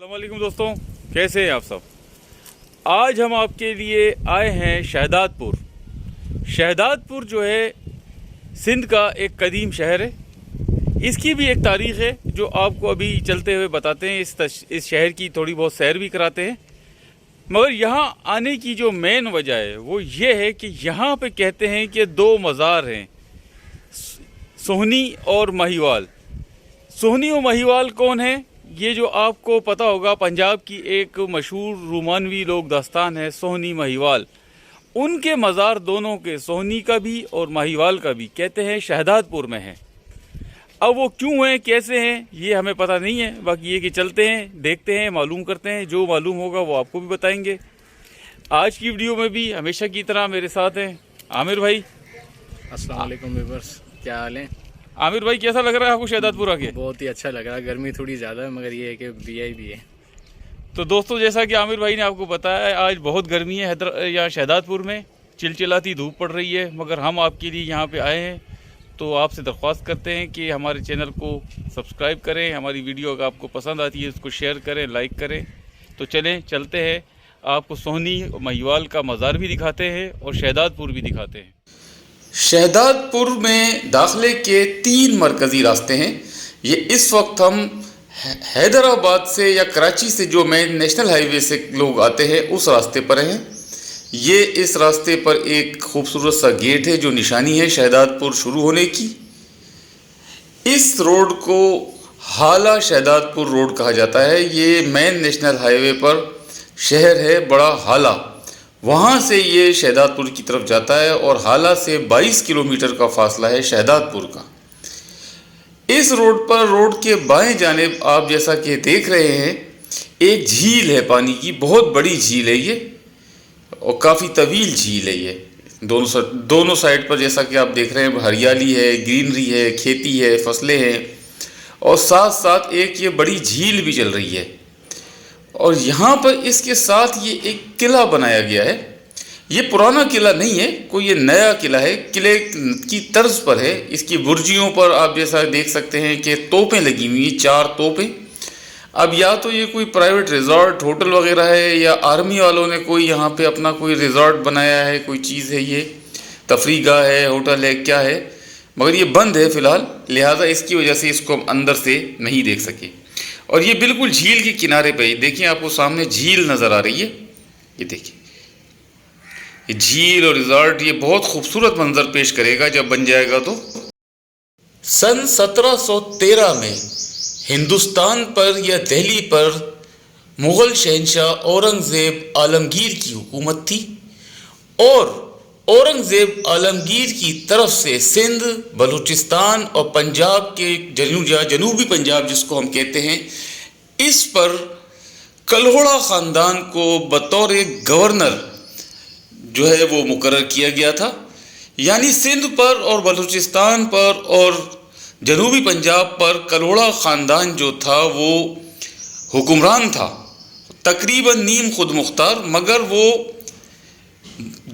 अस्सलाम वालेकुम दोस्तों, कैसे हैं आप सब। आज हम आपके लिए आए हैं शहदादपुर। शहदादपुर जो है सिंध का एक कदीम शहर है। इसकी भी एक तारीख़ है जो आपको अभी चलते हुए बताते हैं। इस शहर की थोड़ी बहुत सैर भी कराते हैं। मगर यहाँ आने की जो मेन वजह है वो ये है कि यहाँ पे कहते हैं कि दो मज़ार हैं, सोहनी और महिवाल। सोहनी और महिवाल कौन है? ये जो आपको पता होगा, पंजाब की एक मशहूर रोमानवी लोक दास्तान है सोहनी महिवाल। उनके मज़ार दोनों के, सोहनी का भी और महिवाल का भी, कहते हैं शहदादपुर में है। अब वो क्यों हैं, कैसे हैं, ये हमें पता नहीं है। बाकी ये कि चलते हैं, देखते हैं, मालूम करते हैं। जो मालूम होगा वो आपको भी बताएंगे। आज की वीडियो में भी हमेशा की तरह मेरे साथ हैं आमिर भाई। अस्सलाम वालेकुम व्यूअर्स, क्या हाल है? आमिर भाई, कैसा लग रहा है आपको शहदादपुर आके? बहुत ही अच्छा लग रहा है। गर्मी थोड़ी ज़्यादा है मगर ये है कि वीआई भी है। तो दोस्तों, जैसा कि आमिर भाई ने आपको बताया, आज बहुत गर्मी है यहाँ शहदादपुर में। चिलचिलाती धूप पड़ रही है, मगर हम आपके लिए यहाँ पे आए हैं। तो आपसे दरख्वास्त करते हैं कि हमारे चैनल को सब्सक्राइब करें। हमारी वीडियो अगर आपको पसंद आती है उसको शेयर करें, लाइक करें। तो चलते हैं, आपको सोहनी और महिवाल का मज़ार भी दिखाते हैं और शहदादपुर भी दिखाते हैं। शहदादपुर में दाखिले के 3 मरकज़ी रास्ते हैं। ये इस वक्त हम हैदराबाद से या कराची से जो मेन नेशनल हाईवे से लोग आते हैं उस रास्ते पर हैं। ये इस रास्ते पर एक खूबसूरत सा गेट है जो निशानी है शहदादपुर शुरू होने की। इस रोड को हाला शहदादपुर रोड कहा जाता है। ये मेन नेशनल हाईवे पर शहर है बड़ा हाला, वहाँ से ये शहदादपुर की तरफ जाता है और हाला से 22 किलोमीटर का फासला है शहदादपुर का। इस रोड पर, रोड के बाएं जानिब आप जैसा कि देख रहे हैं, एक झील है, पानी की बहुत बड़ी झील है ये, और काफ़ी तवील झील है ये। दोनों साइड पर जैसा कि आप देख रहे हैं हरियाली है, ग्रीनरी है, खेती है, फसलें हैं, और साथ साथ एक ये बड़ी झील भी चल रही है। और यहाँ पर इसके साथ ये एक किला बनाया गया है। ये पुराना किला नहीं है, कोई ये नया किला है, किले की तर्ज पर है। इसकी बुर्जियों पर आप जैसा देख सकते हैं कि तोपें लगी हुई हैं, 4 तोपें। अब या तो ये कोई प्राइवेट रिजॉर्ट होटल वगैरह है या आर्मी वालों ने कोई यहाँ पे अपना कोई रिजॉर्ट बनाया है, कोई चीज़ है, ये तफरीगाह है, होटल है, क्या है, मगर ये बंद है फ़िलहाल, लिहाजा इसकी वजह से इसको हम अंदर से नहीं देख सके। और ये बिल्कुल झील के किनारे पे ही देखिए, आपको सामने झील नज़र आ रही है। ये देखिए, ये झील और रिजॉर्ट ये बहुत खूबसूरत मंजर पेश करेगा जब बन जाएगा। तो सन 1713 में हिंदुस्तान पर या दिल्ली पर मुग़ल शहंशाह औरंगज़ेब आलमगीर की हुकूमत थी, और औरंगज़ेब आलमगीर की तरफ से सिंध, बलूचिस्तान और पंजाब के जनूबी पंजाब जिसको हम कहते हैं, इस पर कल्होड़ा ख़ानदान को बतौर गवर्नर जो है वो मुकर्रर किया गया था। यानी सिंध पर और बलूचिस्तान पर और जनूबी पंजाब पर कल्होड़ा ख़ानदान जो था वो हुक्मरान था, तकरीबन नीम खुद मुख्तार, मगर वो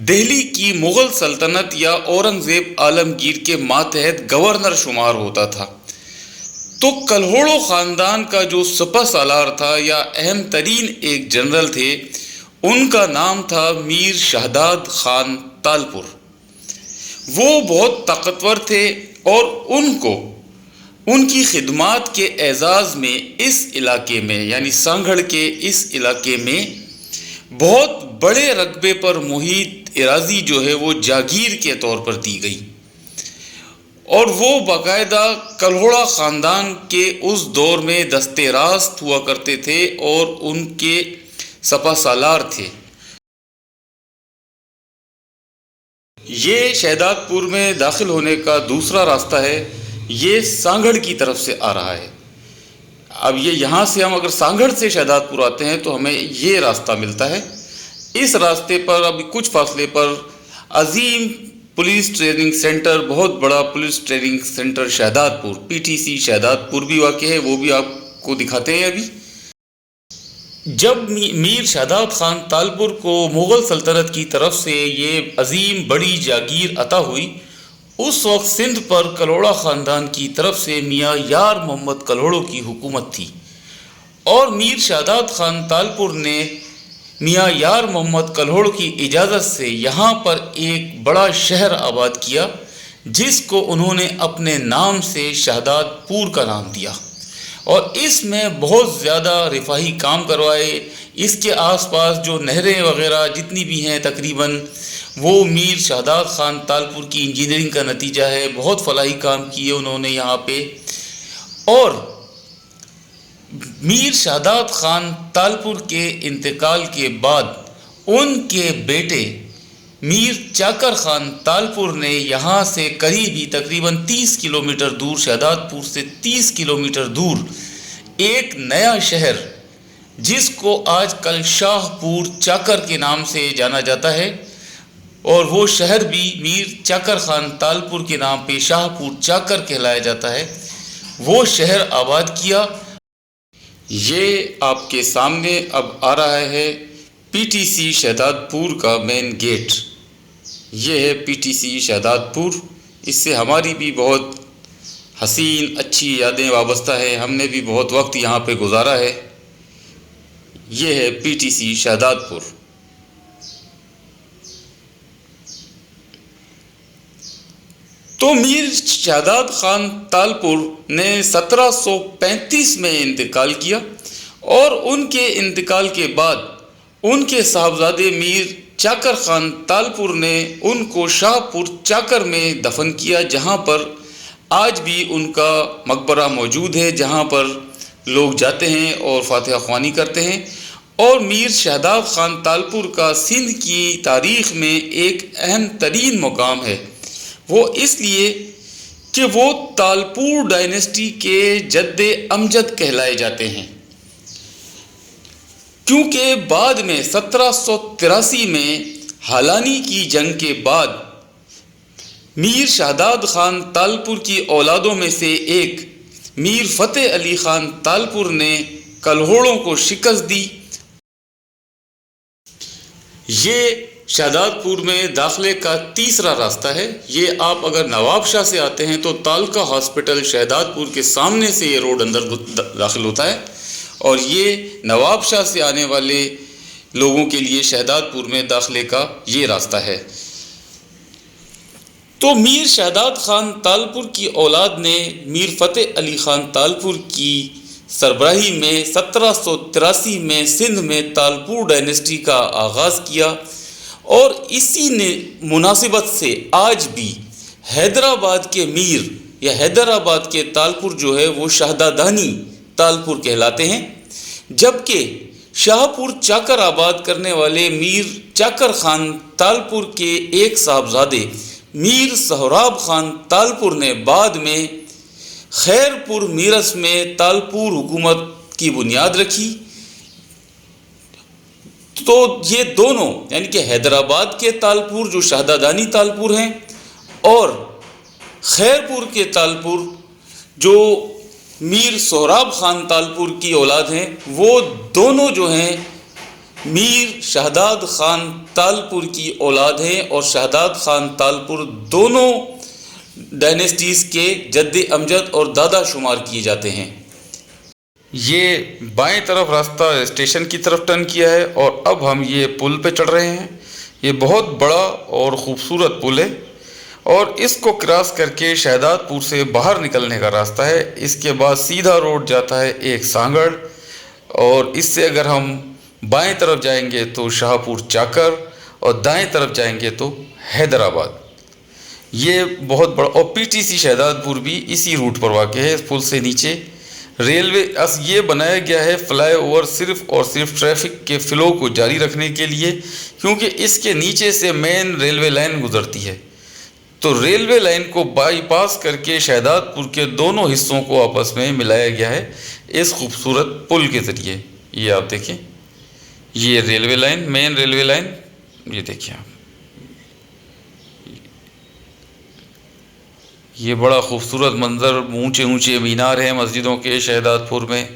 दिल्ली की मुग़ल सल्तनत या औरंगज़ेब आलमगीर के मातहत गवर्नर शुमार होता था। तो कल्होड़ो ख़ानदान का जो सपह सालार था या अहम तरीन एक जनरल थे, उनका नाम था मीर शहदाद खान तालपुर। वो बहुत ताकतवर थे और उनको उनकी खिदमात के एजाज़ में इस इलाके में, यानी सांगड़ के इस इलाके में, बहुत बड़े रकबे पर मुहित इराज़ी जो है वो जागीर के तौर पर दी गई। और वो बाकायदा कल्होड़ा ख़ानदान के उस दौर में दस्ते रास्त हुआ करते थे और उनके सपा सालार थे। ये शहदादपुर में दाखिल होने का दूसरा रास्ता है, ये सांगड़ की तरफ से आ रहा है। अब ये यहाँ से हम अगर सांगड़ से शहदादपुर आते हैं तो हमें ये रास्ता मिलता है। इस रास्ते पर अभी कुछ फासले पर अजीम पुलिस ट्रेनिंग सेंटर, बहुत बड़ा police training centre Shahdadpur, PTC Shahdadpur भी वाक़ है, वो भी आपको दिखाते हैं। अभी जब मीर शहदाद खान तालपुर को मुग़ल सल्तनत की तरफ से ये अजीम बड़ी जागीर अता हुई, उस वक्त सिंध पर कल्होड़ा ख़ानदान की तरफ से मियाँ यार मोहम्मद कल्होड़ो की हुकूमत थी। और मीर शादात खान तालपुर ने मियाँ यार मोहम्मद कल्होड़ की इजाज़त से यहाँ पर एक बड़ा शहर आबाद किया, जिसको उन्होंने अपने नाम से शहदादपुर का नाम दिया और इसमें बहुत ज़्यादा रिफाही काम करवाए। इसके आसपास जो नहरें वगैरह जितनी भी हैं तकरीबन वो मीर शादात खान तालपुर की इंजीनियरिंग का नतीजा है। बहुत फलाही काम किए उन्होंने यहाँ पे। और मीर शादात खान तालपुर के इंतकाल के बाद उनके बेटे मीर चाकर खान तालपुर ने यहाँ से करीब ही तकरीबन 30 किलोमीटर दूर, शहदादपुर से 30 किलोमीटर दूर एक नया शहर जिसको आजकल शाहपुर चाकर के नाम से जाना जाता है, और वो शहर भी मीर चाकर खान तालपुर के नाम पे शाहपुर चाकर कहलाया जाता है, वो शहर आबाद किया। ये आपके सामने अब आ रहा है पीटीसी शहदादपुर का मेन गेट। ये है पीटीसी शहदादपुर। इससे हमारी भी बहुत हसीन अच्छी यादें वाबस्ता है, हमने भी बहुत वक्त यहाँ पे गुजारा है। ये है पीटीसी शहदादपुर। तो मीर शादात खान तालपुर ने 1735 में इंतकाल किया और उनके इंतकाल के बाद उनके साहबजादे मीर चाकर खान तालपुर ने उनको शाहपुर चाकर में दफन किया, जहाँ पर आज भी उनका मकबरा मौजूद है, जहाँ पर लोग जाते हैं और फातिहा ख्वानी करते हैं। और मीर शादात खान तालपुर का सिंध की तारीख़ में एक अहम तरीन मुकाम है, वो इसलिए कि वो तालपुर डायनेस्टी के जद्दे अमजद कहलाए जाते हैं, क्योंकि बाद में 1783 में हालानी की जंग के बाद मीर शादात खान तालपुर की औलादों में से एक मीर फतेह अली खान तालपुर ने कल्होड़ों को शिकस्त दी। ये शहदादपुर में दाखिले का तीसरा रास्ता है। ये आप अगर नवाबशाह से आते हैं तो तालका हॉस्पिटल शहदादपुर के सामने से ये रोड अंदर दाखिल होता है, और ये नवाबशाह से आने वाले लोगों के लिए शहदादपुर में दाखिले का ये रास्ता है। तो मीर शादात खान तालपुर की औलाद ने मीर फतेह अली खान तालपुर की सरबराही में 1783 में सिंध में तालपुर डायनेस्टी का आगाज़ किया, और इसी ने मुनासिबत से आज भी हैदराबाद के मीर या हैदराबाद के तालपुर जो है वो शहदादानी तालपुर कहलाते हैं, जबकि शाहपुर चाकर आबाद करने वाले मीर चाकर खान तालपुर के एक साहबजादे मीर सोहराब खान तालपुर ने बाद में खैरपुर मीरस में तालपुर हुकूमत की बुनियाद रखी। तो ये दोनों यानी कि हैदराबाद के तालपुर जो शहदादानी तालपुर हैं और खैरपुर के तालपुर जो मीर सोहराब खान तालपुर की औलाद हैं, वो दोनों जो हैं मीर शादात खान तालपुर की औलाद हैं, और शादात खान तालपुर दोनों डायनेस्टीज़ के जद्दे अमजद और दादा शुमार किए जाते हैं। ये बाएं तरफ रास्ता स्टेशन की तरफ टर्न किया है और अब हम ये पुल पे चढ़ रहे हैं। ये बहुत बड़ा और ख़ूबसूरत पुल है और इसको क्रॉस करके शहदादपुर से बाहर निकलने का रास्ता है। इसके बाद सीधा रोड जाता है एक सांगड़, और इससे अगर हम बाएं तरफ जाएंगे तो शाहपुर चाकर और दाएं तरफ जाएंगे तो हैदराबाद। ये बहुत बड़ा, और पीटीसी शहदादपुर भी इसी रूट पर वाक़ है। इस पुल से नीचे रेलवे ये बनाया गया है फ्लाईओवर सिर्फ़ और सिर्फ ट्रैफिक के फ़्लो को जारी रखने के लिए, क्योंकि इसके नीचे से मेन रेलवे लाइन गुजरती है। तो रेलवे लाइन को बाईपास करके शहदादपुर के दोनों हिस्सों को आपस में मिलाया गया है इस खूबसूरत पुल के ज़रिए। ये आप देखें, ये railway line, main railway line, ये देखिए आप, ये बड़ा खूबसूरत मंज़र, ऊंचे ऊंचे मीनार हैं मस्जिदों के शहदादपुर में।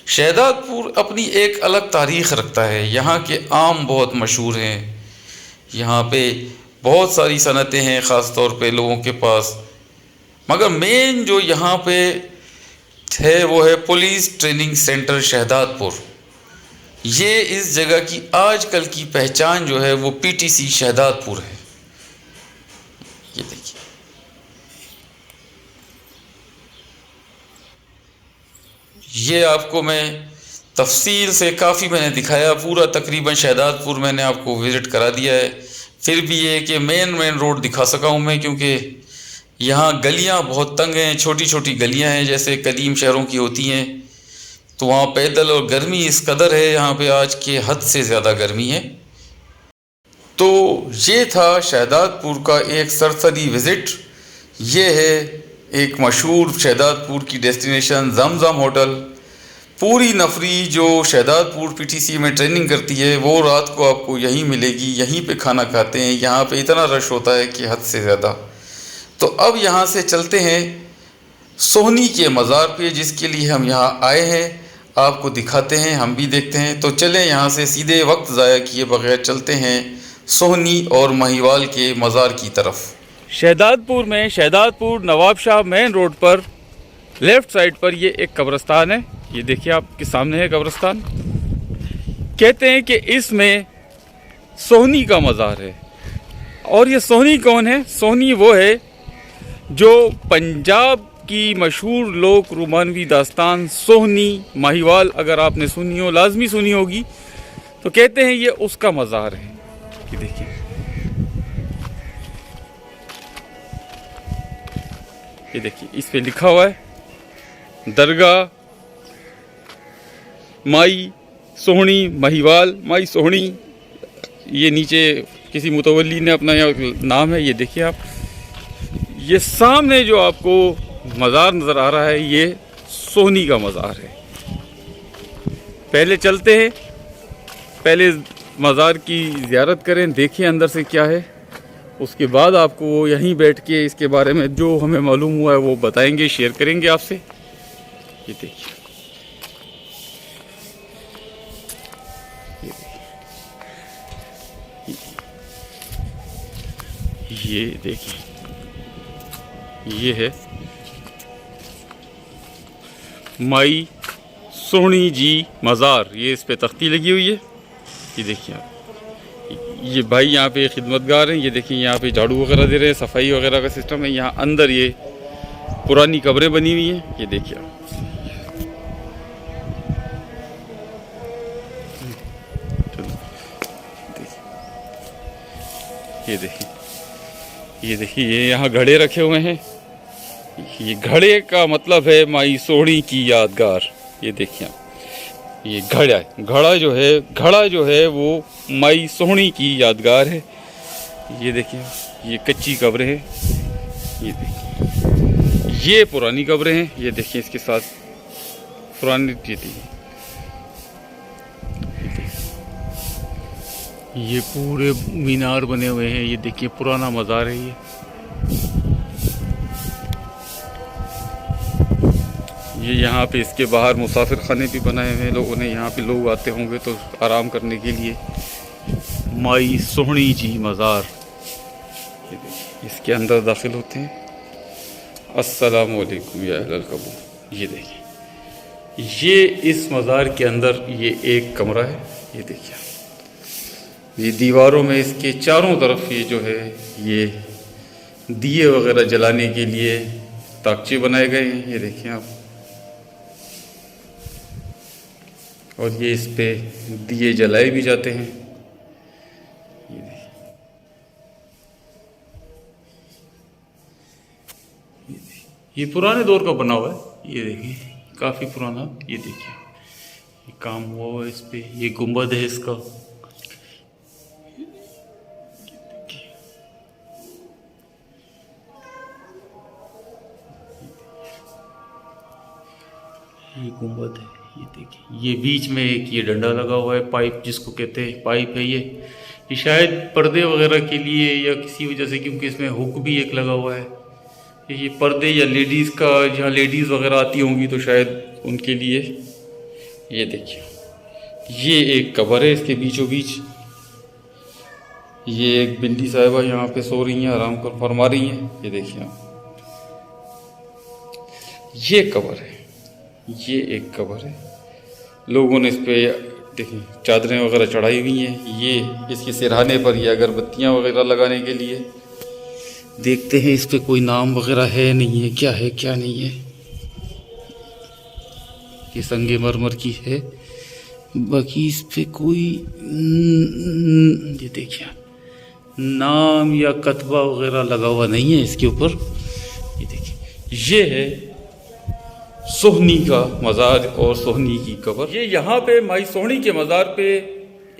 शहदादपुर अपनी एक अलग तारीख़ रखता है। यहाँ के आम बहुत मशहूर हैं, यहाँ पे बहुत सारी सनतें हैं ख़ास तौर पे लोगों के पास, मगर मेन जो यहाँ पे है वो है पुलिस ट्रेनिंग सेंटर शहदादपुर। ये इस जगह की आजकल की पहचान जो है वो पीटीसी शहदादपुर है। ये देखिए, ये आपको मैं तफसील से काफ़ी मैंने दिखाया, पूरा तकरीबन शहदादपुर मैंने आपको विज़िट करा दिया है। फिर भी ये कि मेन रोड दिखा सका हूँ मैं, क्योंकि यहाँ गलियाँ बहुत तंग हैं, छोटी छोटी गलियाँ हैं जैसे कदीम शहरों की होती हैं। तो वहाँ पैदल, और गर्मी इस कदर है यहाँ पे आज के हद से ज़्यादा गर्मी है। तो ये था शहदादपुर का एक सरसरी विज़िट। ये है एक मशहूर शहदादपुर की डेस्टिनेशन जमजम होटल। पूरी नफरी जो शहदादपुर पीटीसी में ट्रेनिंग करती है वो रात को आपको यहीं मिलेगी, यहीं पे खाना खाते हैं। यहाँ पे इतना रश होता है कि हद से ज़्यादा। तो अब यहाँ से चलते हैं सोहनी के मज़ार पे, जिसके लिए हम यहाँ आए हैं। आपको दिखाते हैं, हम भी देखते हैं। तो चलें यहाँ से सीधे वक्त ज़ाया किए बगैर चलते हैं सोहनी और महिवाल के मज़ार की तरफ। शहदादपुर में शहदादपुर नवाब शाह मेन रोड पर लेफ़्ट साइड पर ये एक कब्रिस्तान है। ये देखिए आपके सामने है कब्रिस्तान। कहते हैं कि इसमें सोहनी का मज़ार है। और ये सोहनी कौन है? सोहनी वो है जो पंजाब की मशहूर लोक रोमानवी दास्तान सोहनी महिवाल, अगर आपने सुनी हो, लाजमी सुनी होगी, तो कहते हैं ये उसका मज़ार है। ये देखिए, ये देखिए, इस पे लिखा हुआ है दरगाह माई सोहनी महिवाल, माई सोहनी। ये नीचे किसी मुतवल्ली ने अपना नाम है। ये देखिए आप, ये सामने जो आपको मज़ार नज़र आ रहा है ये सोहनी का मज़ार है। पहले चलते हैं, पहले मज़ार की ज़ियारत करें, देखें अंदर से क्या है। उसके बाद आपको यहीं बैठ के इसके बारे में जो हमें मालूम हुआ है वो बताएंगे, शेयर करेंगे आपसे। ये देखिए, ये देखिए, ये है माई सोहनी जी मज़ार। ये इस पे तख्ती लगी हुई है। ये देखिए आप, ये भाई यहाँ पे खिदमतगार हैं। ये देखिए, यहाँ पे झाड़ू वगैरह दे रहे हैं, सफाई वगैरह का सिस्टम है। यहाँ अंदर ये पुरानी कब्रें बनी हुई हैं। ये देखिए आप, ये देखिए, ये देखिए, ये यहाँ घड़े रखे हुए हैं। ये घड़े का मतलब है माई सोहनी की यादगार। ये देखिए, ये घड़ा जो है वो माई सोहनी की यादगार है। ये देखिए, ये कच्ची कब्रें हैं। ये देखिए, ये पुरानी कब्रें हैं। ये देखिए, इसके साथ पुरानी ये पूरे मीनार बने हुए हैं। ये देखिए, पुराना मज़ार है। ये यहाँ पे इसके बाहर मुसाफिर खाने भी बनाए हुए हैं लोगों ने। यहाँ पे लोग आते होंगे तो आराम करने के लिए। माई सोहनी जी मज़ार, ये देखिए, इसके अंदर दाखिल होते हैं। अस्सलामु अलैकुम या अहलल कबूर। ये देखिए, ये इस मज़ार के अंदर ये एक कमरा है। ये देखिए, ये दीवारों में इसके चारों तरफ ये जो है ये दिए वगैरह जलाने के लिए ताकचे बनाए गए हैं। ये देखिए आप, और ये इस पे दिए जलाए भी जाते हैं। ये देखिए, ये पुराने दौर का बना हुआ है। ये देखिए, काफ़ी पुराना। ये देखिए, ये काम हुआ हुआ है इस पे। ये गुंबद है इसका। ये गुंबद है। ये देखिए, ये बीच में एक ये डंडा लगा हुआ है, पाइप जिसको कहते हैं, पाइप है ये शायद पर्दे वगैरह के लिए या किसी वजह से, क्योंकि इसमें हुक भी एक लगा हुआ है। ये पर्दे या लेडीज़ का, जहाँ लेडीज़ वगैरह आती होंगी तो शायद उनके लिए। ये देखिए, ये एक कब्र है इसके बीचों बीच। ये एक बिल्ली साहिबा यहाँ पे सो रही हैं, आराम कर फरमा रही हैं। ये देखिए आप, ये कब्र है। ये एक कब्र है, लोगों ने इस पे देखिए चादरें वगैरह चढ़ाई हुई हैं। ये इसके सिरहाने पर ये अगरबत्तियाँ वगैरह लगाने के लिए। देखते हैं इस पे कोई नाम वगैरह है नहीं है, क्या है क्या नहीं है। ये संगमरमर की है, बाकी इस पे कोई ये देखिए नाम या कतबा वगैरह लगा हुआ नहीं है इसके ऊपर। ये देखिए ये है सोहनी का मज़ार और सोहनी की कब्र। ये यहाँ पे माई सोहनी के मज़ार पे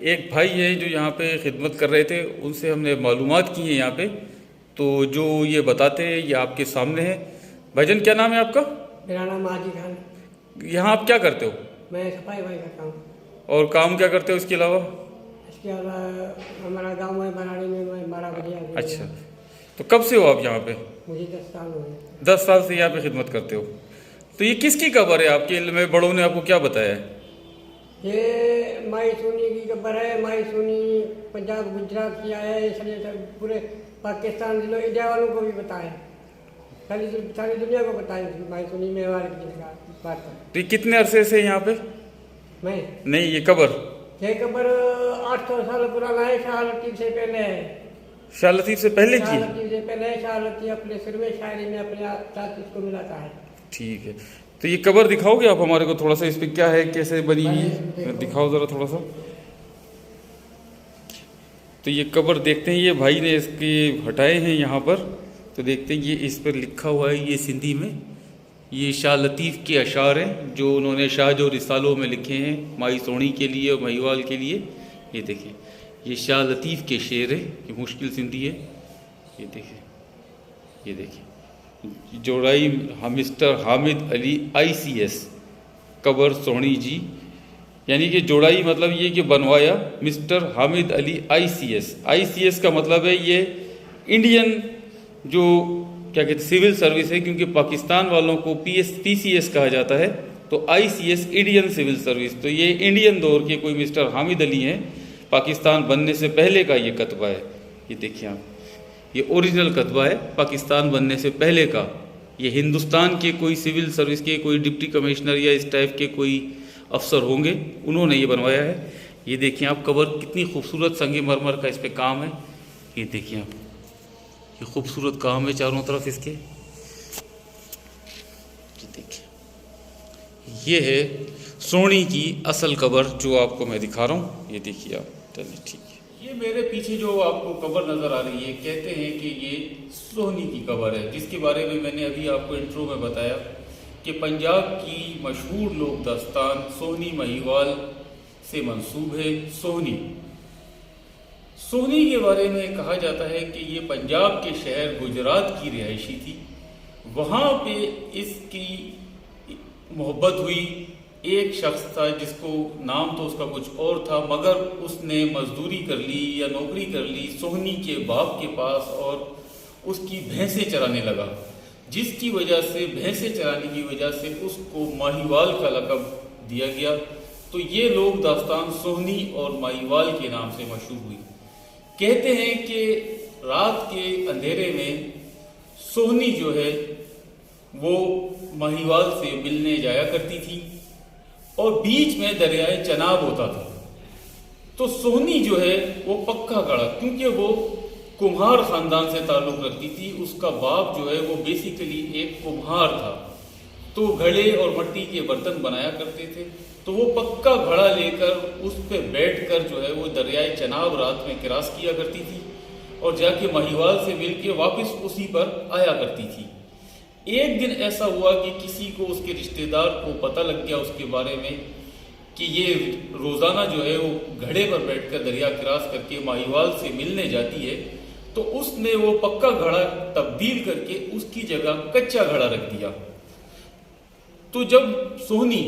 एक भाई है जो यहाँ पे खिदमत कर रहे थे, उनसे हमने मालूमात की है यहाँ पे। तो जो ये बताते हैं ये आपके सामने है। भाईजान क्या नाम है आपका? मेरा नाम माजी खान। यहाँ आप क्या करते हो? मैं सफाई भाई करता हूँ। और काम क्या करते हो इसके अलावा? इसके अलावा हमारा गांव में बनाने में मैं 12 बजे आ गया। अच्छा, तो कब से हो आप यहाँ पे? मुझे 10 साल हो गए। 10 साल से यहाँ पे खिदमत करते हो। तो ये किसकी कब्र है? आपके इल्म में बड़ों ने आपको क्या बताया है? ये माई सोनी की कब्र है। माई सोनी पंजाब गुजरात की आया है, इसलिए सब पूरे पाकिस्तान जिलों इंडिया वालों को भी बताया, सारी दुनिया को बताया माई सोनी मेवाड़ की बात है। तो ये कितने अरसे से यहाँ पे? मैं नहीं, ये कब्र 800 साल पुराना है। शाह लतीफ से पहले है। शाह लतीफ से पहले शाह की? लतीफ से पहले है। शाह लतीफ अपने सिर में शायरी में अपने साथ इसको मिलाता है। ठीक है, तो ये कब्र दिखाओगे आप हमारे को थोड़ा सा? इस पे क्या है, कैसे बनी हुई है, दिखाओ ज़रा थोड़ा सा। तो ये कब्र देखते हैं, ये भाई ने इसके हटाए हैं यहाँ पर। तो देखते हैं ये इस पर लिखा हुआ है, ये सिंधी में। ये शाह लतीफ़ के अशार हैं जो उन्होंने शाह जो रिसालों में लिखे हैं माई सोहनी के लिए और महिवाल के लिए। ये देखिए ये शाह लतीफ़ के शेर है, ये मुश्किल सिंधी है। ये देखिए, ये देखिए जोड़ाई मिस्टर हामिद अली ICS कब्र सोहनी जी, यानी कि जोड़ाई मतलब ये कि बनवाया मिस्टर हामिद अली ICS का मतलब है ये इंडियन जो क्या कहते हैं सिविल सर्विस है, क्योंकि पाकिस्तान वालों को PCS कहा जाता है, तो ICS इंडियन सिविल सर्विस। तो ये इंडियन दौर के कोई मिस्टर हामिद अली हैं, पाकिस्तान बनने से पहले का ये कतबा है। ये देखिए आप, ये ओरिजिनल कतबा है पाकिस्तान बनने से पहले का। ये हिंदुस्तान के कोई सिविल सर्विस के कोई डिप्टी कमिश्नर या इस टाइप के कोई अफसर होंगे, उन्होंने ये बनवाया है। ये देखिए आप कब्र कितनी खूबसूरत संगमरमर का इस पे काम है। ये देखिए आप, ये खूबसूरत काम है चारों तरफ इसके। ये देखिए ये है सोहनी की असल कब्र जो आपको मैं दिखा रहा हूँ। ये देखिए आप, चलिए ठीक है। ये मेरे पीछे जो आपको कब्र नज़र आ रही है, कहते हैं कि ये सोहनी की कब्र है, जिसके बारे में मैंने अभी आपको इंट्रो में बताया कि पंजाब की मशहूर लोक दास्तान सोहनी महिवाल से मंसूब है। सोहनी के बारे में कहा जाता है कि ये पंजाब के शहर गुजरात की रिहायशी थी। वहाँ पे इसकी मोहब्बत हुई। एक शख्स था जिसको नाम तो उसका कुछ और था, मगर उसने मजदूरी कर ली या नौकरी कर ली सोहनी के बाप के पास और उसकी भैंसें चराने लगा, जिसकी वजह से भैंसें चराने की वजह से उसको माहीवाल का लक़ब दिया गया। तो ये लोग दास्तान सोहनी और माहीवाल के नाम से मशहूर हुई। कहते हैं कि रात के अंधेरे में सोहनी जो है वो माहीवाल से मिलने जाया करती थी और बीच में दरियाए चनाब होता था। तो सोहनी जो है वो पक्का गढ़ा, क्योंकि वो कुम्हार ख़ानदान से ताल्लुक़ रखती थी। उसका बाप जो है वो बेसिकली एक कुम्हार था, तो घड़े और मिट्टी के बर्तन बनाया करते थे। तो वो पक्का घड़ा लेकर उस पर बैठकर जो है वो दरियाए चनाब रात में क्रॉस किया करती थी और जाके माहीवाल से मिलके वापस उसी पर आया करती थी। एक दिन ऐसा हुआ कि किसी को उसके रिश्तेदार को पता लग गया उसके बारे में कि ये रोज़ाना जो है वो घड़े पर बैठकर दरिया क्रॉस करके माहीवाल से मिलने जाती है। तो उसने वो पक्का घड़ा तब्दील करके उसकी जगह कच्चा घड़ा रख दिया। तो जब सोहनी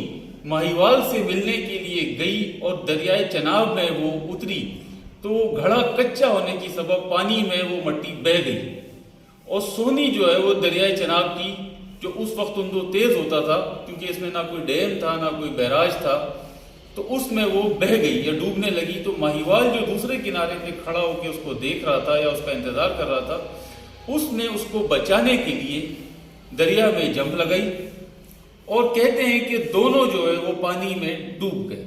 माहीवाल से मिलने के लिए गई और दरियाए चनाब में वो उतरी, तो घड़ा कच्चा होने की सबब पानी में वो मिट्टी बह गई और सोहनी जो है वो दरियाए चनाब की, जो उस वक्त उनको तेज होता था क्योंकि इसमें ना कोई डैम था ना कोई बैराज था, तो उसमें वो बह गई या डूबने लगी। तो माहीवाल जो दूसरे किनारे पे खड़ा होकर उसको देख रहा था या उसका इंतजार कर रहा था, उसने उसको बचाने के लिए दरिया में जंप लगाई और कहते हैं कि दोनों जो है वो पानी में डूब गए।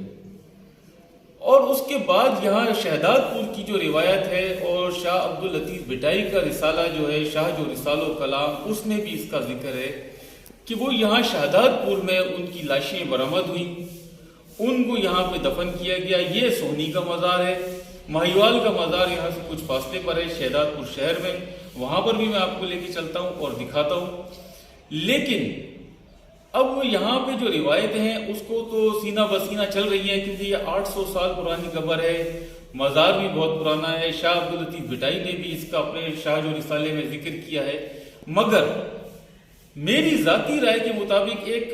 और उसके बाद यहाँ शहदादपुर की जो रिवायत है और शाह अब्दुल लतीफ़ भिटाई का रिसाला जो है शाह जो रिसालो कलाम, उसमें भी इसका जिक्र है कि वो यहाँ शहदादपुर में उनकी लाशें बरामद हुई, उनको यहाँ पे दफन किया गया। ये सोहनी का मज़ार है। माहीवाल का मज़ार यहाँ से कुछ फासले पर है शहदादपुर शहर में, वहाँ पर भी मैं आपको लेके चलता हूँ और दिखाता हूँ। लेकिन अब वो यहाँ पे जो रिवायतें हैं उसको तो सीना बसीना चल रही हैं, क्योंकि ये 800 साल पुरानी कब्र है, मज़ार भी बहुत पुराना है। शाह अब्दुल लतीफ़ भिटाई ने भी इसका अपने शाह जो रिसाले में जिक्र किया है। मगर मेरी ज़ाती राय के मुताबिक एक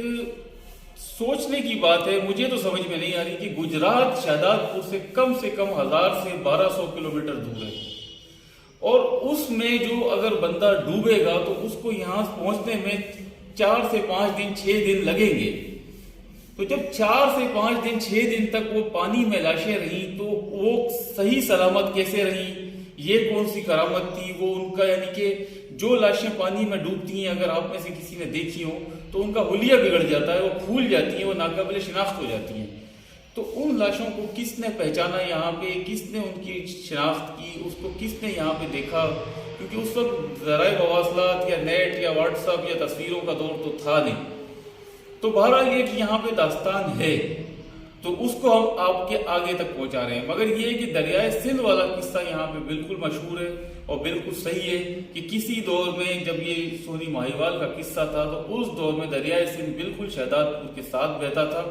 सोचने की बात है, मुझे तो समझ में नहीं आ रही कि गुजरात शहदादपुर से कम 1000 से 1200 किलोमीटर दूर है, और उसमें जो अगर बंदा डूबेगा तो उसको यहाँ पहुँचने में 4 से 5 दिन 6 दिन लगेंगे। तो जब 4 से 5 दिन 6 दिन तक वो पानी में लाशें रही तो वो सही सलामत कैसे रही, ये कौन सी करामत थी वो उनका? यानी कि जो लाशें पानी में डूबती हैं, अगर आप में से किसी ने देखी हो तो उनका हुलिया बिगड़ जाता है, वो फूल जाती हैं, वो नाकाबिल शिनाख्त हो जाती हैं। तो उन लाशों को किसने पहचाना यहाँ पे, किसने उनकी शिनाख्त की, उसको किसने यहाँ पे देखा? क्योंकि उस वक्त ज़राए मवासलात या नेट या व्हाट्सअप या तस्वीरों का दौर तो था नहीं। तो बहरहाल ये कि यहाँ पे दास्तान है, तो उसको हम आपके आगे तक पहुँचा रहे हैं। मगर ये कि दरियाए सिंध वाला किस्सा यहाँ पे बिल्कुल मशहूर है और बिल्कुल सही है कि किसी दौर में जब ये सोनी माहीवाल का किस्सा था तो उस दौर में दरियाए सिंध बिल्कुल शहदादपुर के साथ बहता था,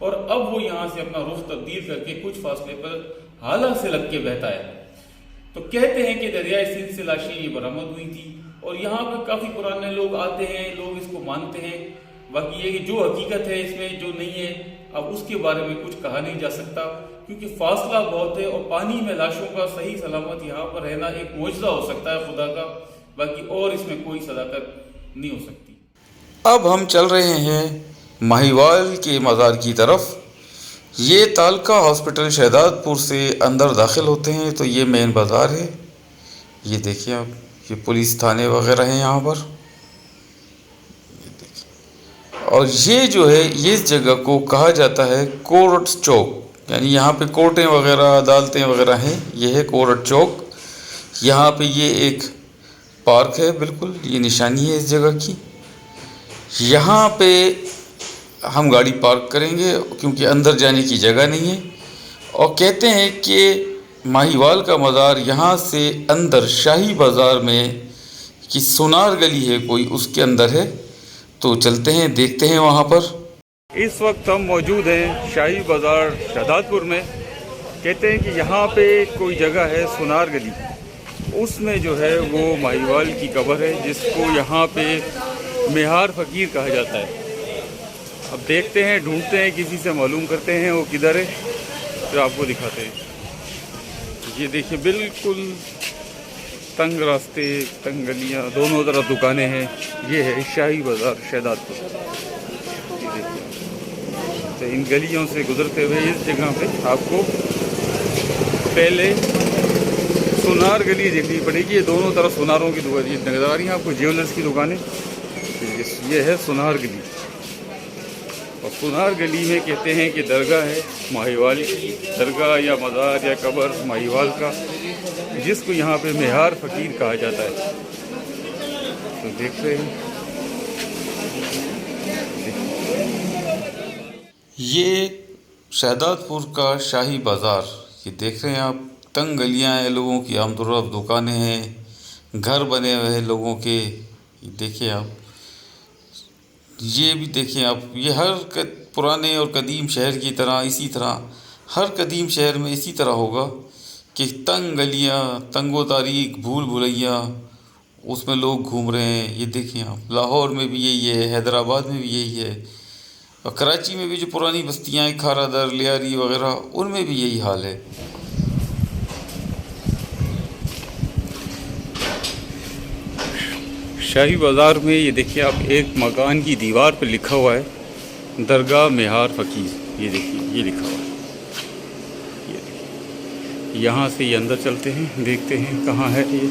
और अब वो यहाँ से अपना रुख तब्दील करके कुछ फासले पर हाला से लग के बहता है। तो कहते हैं कि दरियाए सिंध से लाशें ये बरामद हुई थी, और यहाँ पर काफ़ी पुराने लोग आते हैं, लोग इसको मानते हैं। बाकी ये कि जो हकीकत है इसमें जो नहीं है, अब उसके बारे में कुछ कहा नहीं जा सकता, क्योंकि फासला बहुत है और पानी में लाशों का सही सलामत यहाँ पर रहना एक मुआजिज़ा हो सकता है खुदा का। बाकी और इसमें कोई सदाकत नहीं हो सकती। अब हम चल रहे हैं माहीवाल के मज़ार की तरफ। ये तालका हॉस्पिटल शहदादपुर से अंदर दाखिल होते हैं तो ये मेन बाज़ार है। ये देखिए आप, ये पुलिस थाने वगैरह हैं यहाँ पर, ये देखिए। और ये जो है, ये इस जगह को कहा जाता है कोर्ट चौक, यानी यहाँ पे कोर्टें वगैरह अदालतें वगैरह हैं। ये है कोर्ट चौक। यहाँ पे ये एक पार्क है, बिल्कुल ये निशानी है इस जगह की। यहाँ पे हम गाड़ी पार्क करेंगे क्योंकि अंदर जाने की जगह नहीं है। और कहते हैं कि माहीवाल का मज़ार यहाँ से अंदर शाही बाज़ार में कि सुनार गली है कोई, उसके अंदर है। तो चलते हैं, देखते हैं वहाँ पर। इस वक्त हम मौजूद हैं शाही बाज़ार शहदादपुर में। कहते हैं कि यहाँ पे कोई जगह है सुनार गली, उसमें जो है वो माहीवाल की कब्र है, जिसको यहाँ पे मेहार फ़कीर कहा जाता है। अब देखते हैं, ढूंढते हैं, किसी से मालूम करते हैं वो किधर है, फिर आपको दिखाते हैं। ये देखिए बिल्कुल तंग रास्ते, तंग गलियाँ, दोनों तरफ दुकानें हैं। ये है शाही बाज़ार शहदादपुर। ये देखिए, तो इन गलियों से गुजरते हुए इस जगह पे आपको पहले सुनार गली देखनी पड़ेगी। ये दोनों तरफ सुनारों की दुकान नजर आ रही हैं आपको, ज्वेलर्स की दुकानें। ये है सुनार गली, और सुनार गली में कहते हैं कि दरगाह है माहीवाल की, दरगाह या मज़ार या कब्र माहीवाल का, जिसको यहाँ पे मेहार फ़कीर कहा जाता है। तो देख रहे हैं, ये शहदादपुर का शाही बाज़ार, ये देख रहे हैं आप। तंग गलियाँ हैं लोगों की, आम तरफ दुकानें हैं, घर बने हुए हैं लोगों के। ये देखिए आप, ये भी देखें आप। ये हर पुराने और कदीम शहर की तरह, इसी तरह हर कदीम शहर में इसी तरह होगा कि तंग गलियाँ, तंगो तारीख, भूल भुलैया, उसमें लोग घूम रहे हैं। ये देखें आप, लाहौर में भी यही है, हैदराबाद में भी यही है, और कराची में भी जो पुरानी बस्तियाँ हैं, खारादर, लियारी वगैरह, उनमें भी यही हाल है। शाही बाज़ार में ये देखिए आप, एक मकान की दीवार पर लिखा हुआ है दरगाह मेहार फ़कीर। ये देखिए, ये लिखा हुआ है। ये देखिए, यहाँ से ये अंदर चलते हैं, देखते हैं कहाँ है ये।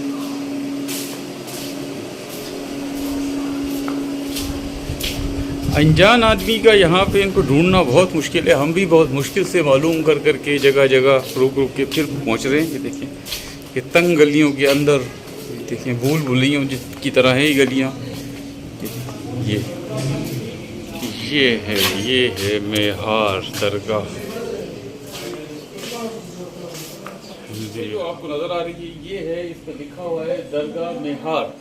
अनजान आदमी का यहाँ पे इनको ढूंढना बहुत मुश्किल है। हम भी बहुत मुश्किल से मालूम कर करके जगह जगह रुक रुक के फिर पहुँच रहे हैं। ये देखिए, ये तंग गलियों के अंदर देखिए भूल भुलैयों की तरह है ये गलियाँ। ये है मेहार दरगाह। जो आपको नज़र आ रही है ये है, इस पर लिखा हुआ है दरगाह मेहार।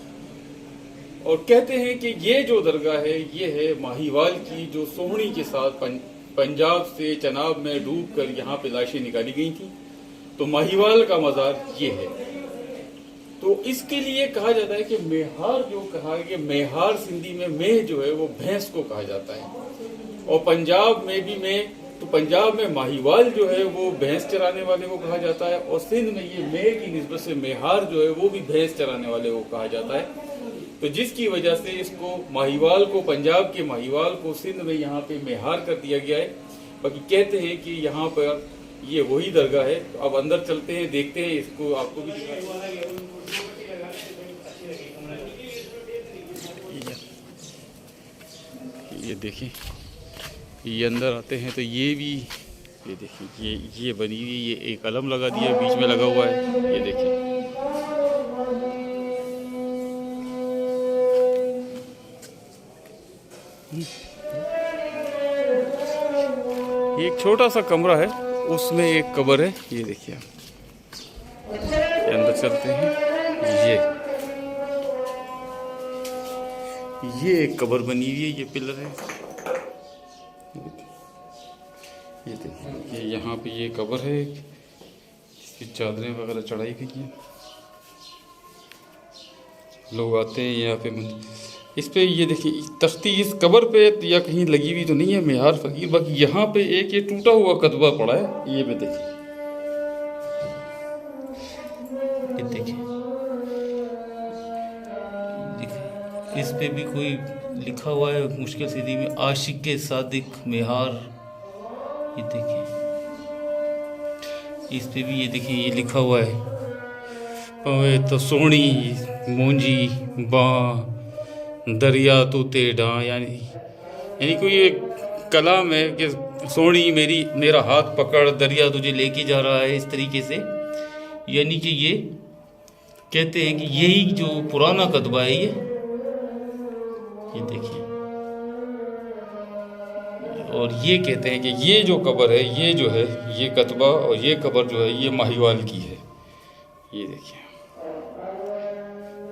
और कहते हैं कि ये जो दरगाह है ये है माहीवाल की, जो सोहनी के साथ पंजाब से चनाब में डूब कर यहाँ पे लाशें निकाली गई थी। तो माहीवाल का मज़ार ये है। तो इसके लिए कहा जाता है कि मेहार, जो कहा है कि मेहार सिंधी में मेह जो है वो भैंस को कहा जाता है, और पंजाब में भी में, तो पंजाब में माहीवाल जो है वो भैंस चराने वाले को कहा जाता है, और सिंध में ये मेह की निस्बत से मेहार जो है वो भी भैंस चराने वाले को कहा जाता है। तो जिसकी वजह से इसको माहीवाल को, पंजाब के माहीवाल को सिंध में यहाँ पे मेहार कर दिया गया है। बाकी कहते हैं कि यहाँ पर ये वही दरगाह है। तो अब अंदर चलते हैं, देखते हैं, इसको आपको भी ये देखिए, ये अंदर आते हैं तो ये भी, ये देखिए, ये बनी हुई, ये एक अलम लगा दिया, बीच में लगा हुआ है। ये देखिए, एक छोटा सा कमरा है, उसमें एक कब्र है। ये देखिए, अंदर चलते हैं। ये एक कब्र बनी हुई है, ये पिलर है। ये देखिए, ये यहाँ पे ये कब्र है, इसकी चादरें वगैरह चढ़ाई गई हैं। लोग आते हैं यहाँ पे। इस पे ये देखिए तख्ती इस कब्र पे या कहीं लगी हुई तो नहीं है मेहार फकीर, बाकी यहाँ पे एक ये टूटा हुआ कतबा पड़ा है। ये में देखिए, इस पे भी कोई लिखा हुआ है मुश्किल सिद्धि में, आशिक के सादिक मेहार। ये देखिए, इस पे भी ये देखिए, ये लिखा हुआ है, पवे तो सोनी मोंजी बा दरिया तो तेडा। यानी कोई एक कलाम है कि सोनी मेरा हाथ पकड़, दरिया तुझे लेके जा रहा है, इस तरीके से। यानी कि ये कहते हैं कि यही जो पुराना कतबा है ये देखिए, और ये कहते हैं कि ये जो कब्र है, ये जो है, ये कतबा और ये कब्र जो है ये माहीवाल की है। ये देखिए,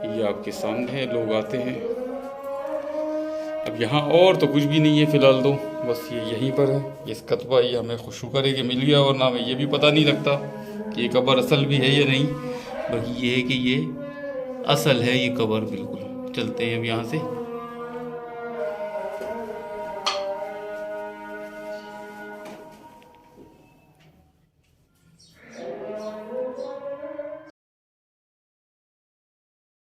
ये आपके सामने है, लोग आते हैं। अब यहाँ और तो कुछ भी नहीं है फ़िलहाल, तो बस ये यहीं पर है। इस कतबा ये हमें शुक्र है कि मिल गया, और ना हमें ये भी पता नहीं लगता कि ये कब्र असल भी है या नहीं। बाकी ये है कि ये असल है, ये कब्र बिल्कुल। चलते हैं अब यहाँ से।